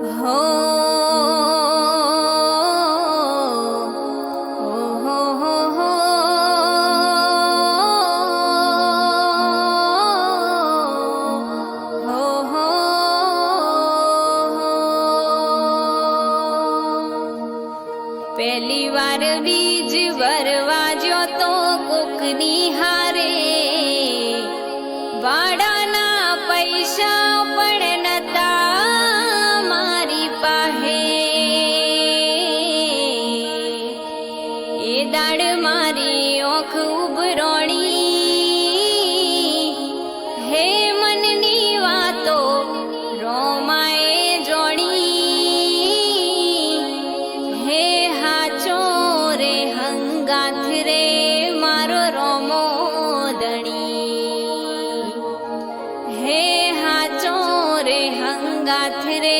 હો હો હો હો હો પહેલી વાર બીજ ભરવા જો તો કોકની હારે ભાડાના પૈસા પણ નતા મારી પાસે એ દાડ મારી ઓખ ઉભરોણી હે મનની વાતો રોમાએ જોડી હે હાચો રે હંગાથ રે મારો રોમો દણી હે હાચો રે હંગાથ રે